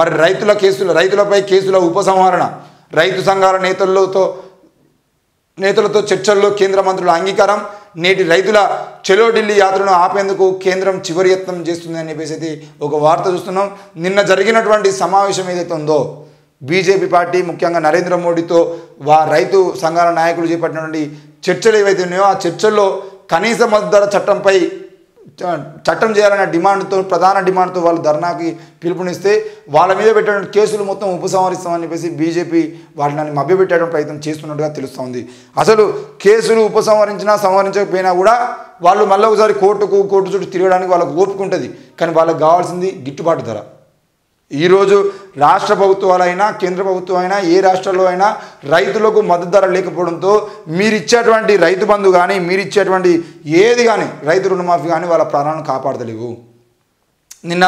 మరి రైతులపై కేసుల ఉపసంహరణ, రైతు సంఘాల నేతలతో చర్చల్లో కేంద్ర మంత్రుల అంగీకారం, నేటి రైతుల చెలో ఢిల్లీ యాత్రను ఆపేందుకు కేంద్రం చివరి యత్నం చేస్తుంది అని చెప్పేసి ఒక వార్త చూస్తున్నాం. నిన్న జరిగినటువంటి సమావేశం ఏదైతే ఉందో బీజేపీ పార్టీ ముఖ్యంగా నరేంద్ర మోడీతో రైతు సంఘాల నాయకులు చేపట్టినటువంటి చర్చలు ఏవైతే ఉన్నాయో ఆ చర్చల్లో కనీస మద్దతు ధర చట్టం చేయాలనే ప్రధాన డిమాండ్తో వాళ్ళు ధర్నాకి పిలుపునిస్తే వాళ్ళ మీద పెట్టినటువంటి కేసులు మొత్తం ఉపసంహరిస్తామని చెప్పేసి బీజేపీ వాటిని మభ్యపెట్టడం ప్రయత్నం చేస్తున్నట్టుగా తెలుస్తోంది. అసలు కేసులు సంహరించకపోయినా కూడా వాళ్ళు మళ్ళీ ఒకసారి కోర్టు చుట్టూ తిరగడానికి వాళ్ళకు ఓపిక ఉంటుంది. కానీ వాళ్ళకి కావాల్సింది గిట్టుబాటు ధర. ఈరోజు రాష్ట్ర ప్రభుత్వాలైనా కేంద్ర ప్రభుత్వం అయినా ఏ రాష్ట్రాల్లో అయినా రైతులకు మద్దతు ధర లేకపోవడంతో మీరిచ్చేటువంటి రైతు బంధు కానీ మీరిచ్చేటువంటి ఏది కానీ రైతు రుణమాఫీ కానీ వాళ్ళ ప్రాణాలను కాపాడతలేవు. నిన్న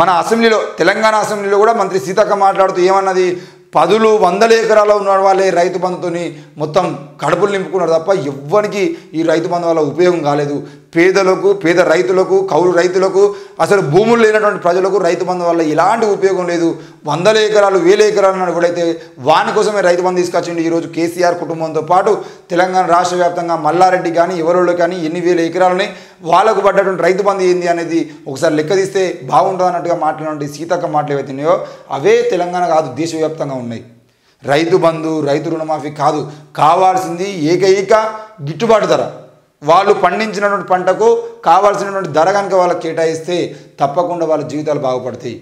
మన అసెంబ్లీలో తెలంగాణ అసెంబ్లీలో కూడా మంత్రి సీతక్క మాట్లాడుతూ ఏమన్నది, 100 ఎకరాలు ఉన్న వాళ్ళే రైతు బంధుని మొత్తం కడుపులు నింపుకున్నారు తప్ప ఎవ్వరికి ఈ రైతు బంధు వల్ల ఉపయోగం కాలేదు. పేద రైతులకు కౌలు రైతులకు అసలు భూములు లేనటువంటి ప్రజలకు రైతు బంధు వల్ల ఎలాంటి ఉపయోగం లేదు. 100 ఎకరాలు 1000 ఎకరాలు అని ఎవడైతే వాని కోసమే రైతు బంధు తీసుకొచ్చిండు. ఈరోజు కేసీఆర్ కుటుంబంతో పాటు తెలంగాణ రాష్ట్ర వ్యాప్తంగా మల్లారెడ్డి కానీ ఎవరోళ్ళు కానీ ఎన్ని వేల ఎకరాలని వాళ్ళకు పడ్డటువంటి రైతు బంధు ఏంది అనేది ఒకసారి లెక్క తీస్తే బాగుంటుంది అన్నట్టుగా మాట్లాడినటువంటి సీతక్క మాటలు ఏవైతున్నాయో అవే తెలంగాణ కాదు దేశవ్యాప్తంగా ఉన్నాయి. రైతు బంధు రైతు రుణమాఫీ కాదు, కావాల్సింది ఏకైక గిట్టుబాటు ధర. వాళ్ళు పండించినటువంటి పంటకు కావాల్సినటువంటి ధర కనుక వాళ్ళకి కేటాయిస్తే తప్పకుండా వాళ్ళ జీవితాలు బాగుపడతాయి.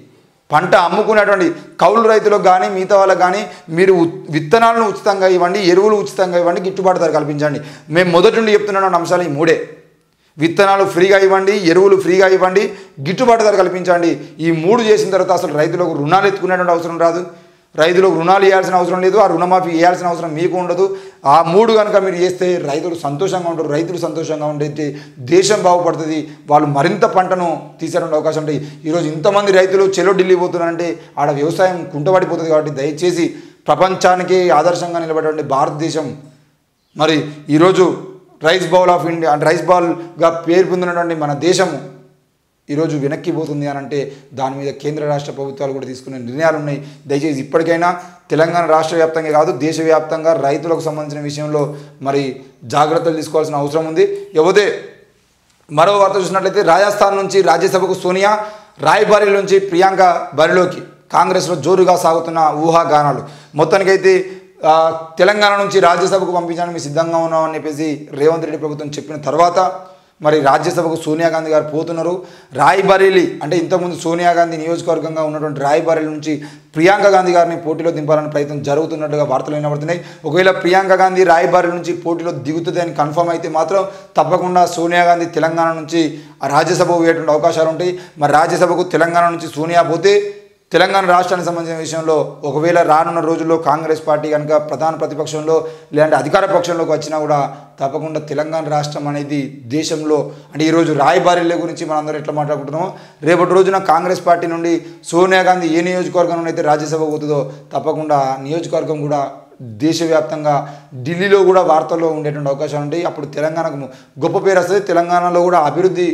పంట అమ్ముకునేటువంటి కౌలు రైతులకు కానీ మిగతా వాళ్ళకి కానీ మీరు విత్తనాలను ఉచితంగా ఇవ్వండి, ఎరువులు ఉచితంగా ఇవ్వండి, గిట్టుబాటు ధర కల్పించండి. మేము మొదటి నుండి చెప్తున్న అంశాలు ఈ 3. విత్తనాలు ఫ్రీగా ఇవ్వండి, ఎరువులు ఫ్రీగా ఇవ్వండి, గిట్టుబాటు ధర కల్పించండి. ఈ 3 చేసిన తర్వాత అసలు రైతులకు రుణాలు ఎత్తుకునేటువంటి అవసరం రాదు, రైతులకు రుణాలు ఇవ్వాల్సిన అవసరం లేదు, ఆ రుణమాఫీ ఇవ్వాల్సిన అవసరం మీకు ఉండదు. ఆ 3 కనుక మీరు చేస్తే రైతులు సంతోషంగా ఉంటారు, రైతులు సంతోషంగా ఉండే దేశం బాగుపడుతుంది, వాళ్ళు మరింత పంటను తీసేటువంటి అవకాశం ఉంటాయి. ఈరోజు ఇంతమంది రైతులు చెలో ఢిల్లీ పోతున్నారంటే ఆడ వ్యవసాయం కుంటపడిపోతుంది. కాబట్టి దయచేసి ప్రపంచానికి ఆదర్శంగా నిలబడేటువంటి భారతదేశం మరి ఈరోజు rice bowl of India rice బాల్గా పేరు పొందినటువంటి మన దేశము ఈరోజు వెనక్కిపోతుంది అని అంటే దాని మీద కేంద్ర రాష్ట్ర ప్రభుత్వాలు కూడా తీసుకునే నిర్ణయాలు ఉన్నాయి. దయచేసి ఇప్పటికైనా తెలంగాణ రాష్ట్ర వ్యాప్తంగా కాదు దేశవ్యాప్తంగా రైతులకు సంబంధించిన విషయంలో మరి జాగ్రత్తలు తీసుకోవాల్సిన అవసరం ఉంది. ఇకపోతే మరో వార్త చూసినట్లయితే రాజస్థాన్ నుంచి రాజ్యసభకు సోనియా, రాయ్బరేలీ నుంచి ప్రియాంక బరిలోకి కాంగ్రెస్లో జోరుగా సాగుతున్న ఊహాగానాలు. మొత్తానికైతే తెలంగాణ నుంచి రాజ్యసభకు పంపించడానికి మేము సిద్ధంగా ఉన్నామని చెప్పేసి రేవంత్ రెడ్డి ప్రభుత్వం చెప్పిన తర్వాత మరి రాజ్యసభకు సోనియా గాంధీ గారు పోతున్నారు. రాయ్బరేలీ అంటే ఇంతకుముందు సోనియా గాంధీ నియోజకవర్గంగా ఉన్నటువంటి రాయ్బరేలీ నుంచి ప్రియాంక గాంధీ గారిని పోటీలో దింపాలని ప్రయత్నం జరుగుతున్నట్టుగా వార్తలు వినబడుతున్నాయి. ఒకవేళ ప్రియాంక గాంధీ రాయ్బరేలీ నుంచి పోటీలో దిగుతుంది అని కన్ఫర్మ్ అయితే మాత్రం తప్పకుండా సోనియా గాంధీ తెలంగాణ నుంచి రాజ్యసభకు పోయేటువంటి అవకాశాలు ఉంటాయి. మరి రాజ్యసభకు తెలంగాణ నుంచి సోనియా పోతే తెలంగాణ రాష్ట్రానికి సంబంధించిన విషయంలో ఒకవేళ రానున్న రోజుల్లో కాంగ్రెస్ పార్టీ కనుక ప్రధాన ప్రతిపక్షంలో లేదంటే అధికార పక్షంలోకి వచ్చినా కూడా తప్పకుండా తెలంగాణ రాష్ట్రం అనేది దేశంలో అంటే ఈరోజు రాయ్బరేలీ గురించి మనం అందరూ ఎట్లా మాట్లాడుకుంటున్నామో రేపటి రోజున కాంగ్రెస్ పార్టీ నుండి సోనియా గాంధీ ఏ నియోజకవర్గంలో అయితే రాజ్యసభ పోతుందో తప్పకుండా నియోజకవర్గం కూడా దేశవ్యాప్తంగా ఢిల్లీలో కూడా వార్తల్లో ఉండేటువంటి అవకాశాలు ఉంటాయి. అప్పుడు తెలంగాణకు గొప్ప పేరు వస్తుంది, తెలంగాణలో కూడా అభివృద్ధి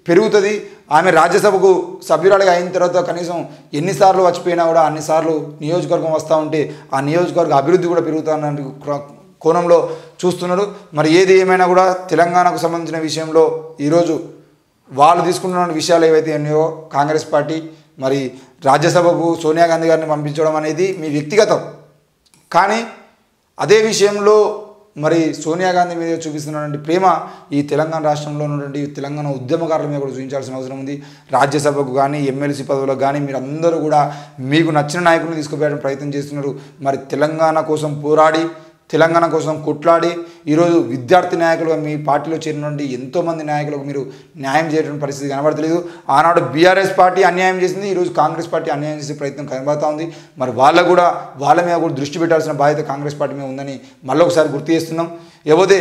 పెరుగుతుంది. ఆమె రాజ్యసభకు సభ్యురాలుగా అయిన తర్వాత కనీసం ఎన్నిసార్లు వచ్చిపోయినా కూడా అన్నిసార్లు నియోజకవర్గం వస్తూ ఉంటే ఆ నియోజకవర్గ అభివృద్ధి కూడా పెరుగుతున్న కోణంలో చూస్తున్నారు. మరి ఏది ఏమైనా కూడా తెలంగాణకు సంబంధించిన విషయంలో ఈరోజు వాళ్ళు తీసుకుంటున్న విషయాలు ఏవైతే ఉన్నాయో కాంగ్రెస్ పార్టీ మరి రాజ్యసభకు సోనియా గాంధీ గారిని పంపించడం అనేది మీ వ్యక్తిగతం. కానీ అదే విషయంలో మరి సోనియా గాంధీ మీద చూపిస్తున్నటువంటి ప్రేమ ఈ తెలంగాణ రాష్ట్రంలో ఉన్నటువంటి తెలంగాణ ఉద్యమకారుల మీద కూడా చూపించాల్సిన అవసరం ఉంది. రాజ్యసభకు కానీ ఎమ్మెల్సీ పదవులకు కానీ మీరు అందరూ కూడా మీకు నచ్చిన నాయకులను తీసుకుపోయడానికి ప్రయత్నం చేస్తున్నారు. మరి తెలంగాణ కోసం పోరాడి తెలంగాణ కోసం కొట్లాడి ఈరోజు విద్యార్థి నాయకులుగా మీ పార్టీలో చేరినటువంటి ఎంతోమంది నాయకులకు మీరు న్యాయం చేయడానికి పరిస్థితి కనబడతలేదు. ఆనాడు బీఆర్ఎస్ పార్టీ అన్యాయం చేసింది, ఈరోజు కాంగ్రెస్ పార్టీ అన్యాయం చేసే ప్రయత్నం కనబడుతూ ఉంది. మరి వాళ్ళ మీద కూడా దృష్టి పెట్టాల్సిన బాధ్యత కాంగ్రెస్ పార్టీ మీద ఉందని మళ్ళొకసారి గుర్తు చేస్తున్నాం. ఏవోతే